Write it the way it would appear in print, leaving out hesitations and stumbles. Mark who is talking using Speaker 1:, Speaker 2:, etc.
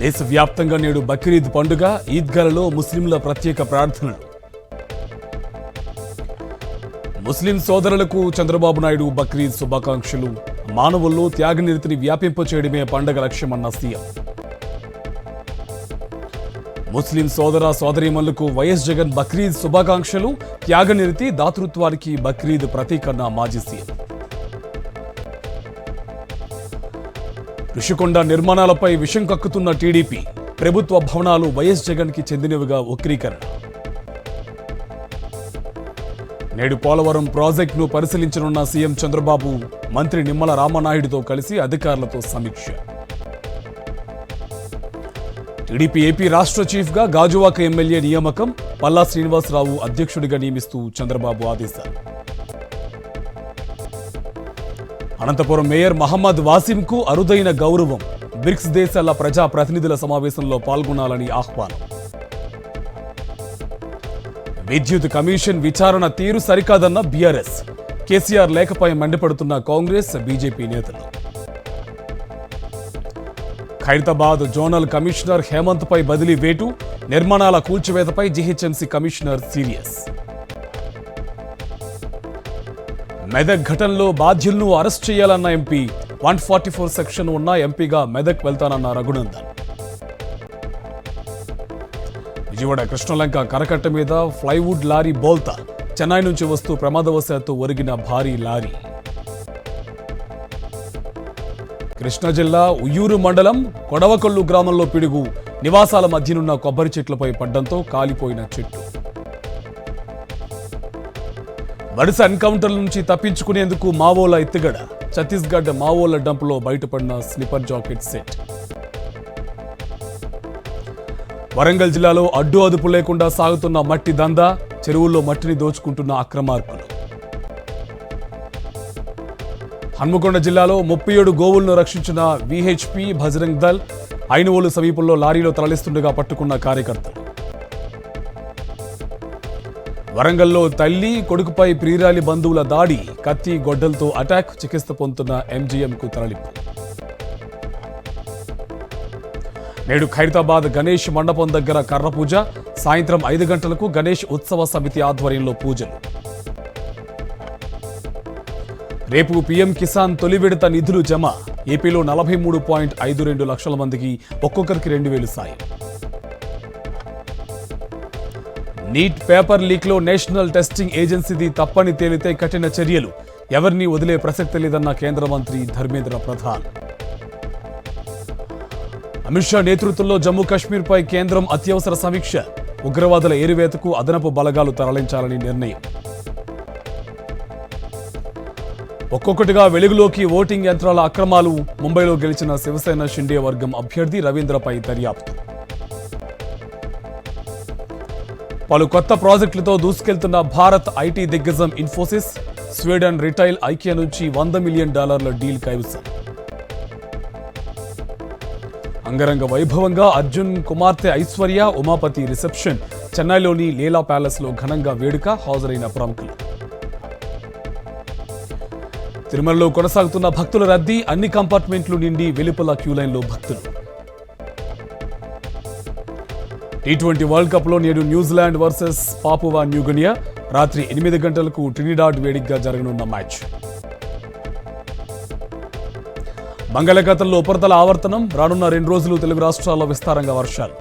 Speaker 1: దేశవ్యాప్తంగా నేడు బక్రీద్ పండుగ. ఈద్గాలలో ముస్లింల ప్రత్యేక ప్రార్థనలు. ముస్లిం సోదరులకు చంద్రబాబు నాయుడు బక్రీద్ శుభాకాంక్షలు. మానవుల్లో త్యాగనిరతిని వ్యాపింపచేయడమే పండగ లక్ష్యమన్న సీఎం. ముస్లిం సోదర సోదరీమణులకు వైఎస్ జగన్ బక్రీద్ శుభాకాంక్షలు. త్యాగనిరతి దాతృత్వానికి బక్రీద్ ప్రతీకన్న మాజీ సీఎం. ఋషికొండ నిర్మాణాలపై విషం కక్కుతున్న టీడీపీ. ప్రభుత్వ భవనాలు వైఎస్ జగన్ కి చెందినవిగా వక్రీకరణ. నేడు పోలవరం ప్రాజెక్టును పరిశీలించనున్న సీఎం చంద్రబాబు. మంత్రి నిమ్మల రామనాయుడుతో కలిసి అధికారులతో సమీక్ష. టీడీపీ ఏపీ రాష్ట్ర చీఫ్ గా గాజువాక ఎమ్మెల్యే నియామకం. పల్లా శ్రీనివాసరావు అధ్యక్షుడిగా నియమిస్తూ చంద్రబాబు ఆదేశాలు. అనంతపురం మేయర్ మహమ్మద్ వాసిం కు అరుదైన గౌరవం. బ్రిక్స్ దేశాల ప్రజా ప్రతినిధుల సమావేశంలో పాల్గొనాలని ఆహ్వానం. విద్యుత్ కమిషన్ విచారణ తీరు సరికాదన్న బీఆర్ఎస్. కేసీఆర్ లేఖపై మండిపడుతున్న కాంగ్రెస్, బీజేపీ నేతలు. ఖైరతాబాద్ జోనల్ కమిషనర్ హేమంత్ పై బదిలీ వేటు. నిర్మాణాల కూల్చివేతపై జీహెచ్ఎంసీ కమిషనర్ సీరియస్. మెదక్ ఘటనలో బాధ్యులను అరెస్ట్ చేయాలన్న ఎంపీ. 144 సెక్షన్ ఉన్న ఎంపీగా మెదక్ వెళ్తానన్న రఘునందన్. విజయవాడ కృష్ణలంక కరకట్ట మీద ఫ్లైవుడ్ లారీ బోల్తా. చెన్నై నుంచి వస్తూ ప్రమాదవశాత్తు ఒరిగిన భారీ లారీ. కృష్ణా జిల్లా ఉయ్యూరు మండలం కొడవకొల్లు గ్రామంలో పిడుగు. నివాసాల మధ్యనున్న కొబ్బరి చెట్లపై పడ్డంతో కాలిపోయిన చెట్టు. వరుస ఎన్కౌంటర్ల నుంచి తప్పించుకునేందుకు మావోల ఎత్తుగడ. ఛత్తీస్గఢ్ మావోల డంపులో బయటపడిన స్లిప్పర్ జాకెట్ సెట్. వరంగల్ జిల్లాలో అడ్డు అదుపు లేకుండా సాగుతున్న మట్టి దందా. చెరువుల్లో మట్టిని దోచుకుంటున్న అక్రమార్కులు. హన్మకొండ జిల్లాలో 37 గోవులను రక్షించిన విహెచ్పి బజరంగ్ దళ్. ఐనువోలు సమీపంలో లారీలో తరలిస్తుండగా పట్టుకున్న కార్యకర్తలు. వరంగల్లో తల్లి కొడుకుపై ప్రియురాలి బంధువుల దాడి. కత్తి గొడ్డలతో అటాక్. చికిత్స పొందుతున్న ఎంజీఎంకు తరలింపు. నేడు ఖైరతాబాద్ గణేష్ మండపం దగ్గర కర్ర పూజ. సాయంత్రం 5 గంటలకు గణేష్ ఉత్సవ సమితి ఆధ్వర్యంలో పూజలు. రేపు పీఎం కిసాన్ తొలి విడత నిధులు జమ. ఏపీలో 43.52 లక్షల మందికి ఒక్కొక్కరికి 2,000 సాయం. నీట్ పేపర్ లీక్లో నేషనల్ టెస్టింగ్ ఏజెన్సీది తప్పని తేలితే కఠిన చర్యలు. ఎవరిని వదిలే ప్రసక్తి లేదన్న కేంద్ర మంత్రి ధర్మేంద్ర ప్రధాన్. అమిత్ షా నేతృత్వంలో జమ్మూ కాశ్మీర్పై కేంద్రం అత్యవసర సమీక్ష. ఉగ్రవాదుల ఏరివేతకు అదనపు బలగాలు తరలించాలని నిర్ణయం. ఒక్కొక్కటిగా వెలుగులోకి ఓటింగ్ యంత్రాల అక్రమాలు. ముంబైలో గెలిచిన శివసేన షిండే వర్గం అభ్యర్థి రవీంద్రపై దర్యాప్తు. పలు కొత్త ప్రాజెక్టులతో దూసుకెళ్తున్న భారత్ ఐటీ దిగ్గజం ఇన్ఫోసిస్. స్వీడన్ రిటైల్ ఐకియా నుంచి $100 మిలియన్ డీల్ కైవసం. అంగరంగ వైభవంగా అర్జున్ కుమార్తె ఐశ్వర్య, ఉమాపతి రిసెప్షన్. చెన్నైలోని లీలా ప్యాలెస్ లో ఘనంగా వేడుక. హాజరైన ప్రముఖులు. తిరుమలలో కొనసాగుతున్న భక్తుల రద్దీ. అన్ని కంపార్ట్మెంట్లు నిండి వెలుపల క్యూలైన్లో భక్తులు. T20 వరల్డ్ కప్ లో నేడు న్యూజిలాండ్ వర్సెస్ పాపువా న్యూగినియా. రాత్రి 8 గంటలకు ట్రినిడాడ్ వేదికగా జరగనున్న మ్యాచ్. బంగాళాఖాతంలో ఉపరితల ఆవర్తనం. రానున్న 2 రోజులు తెలుగు రాష్ట్రాల్లో విస్తారంగా వర్షాలు.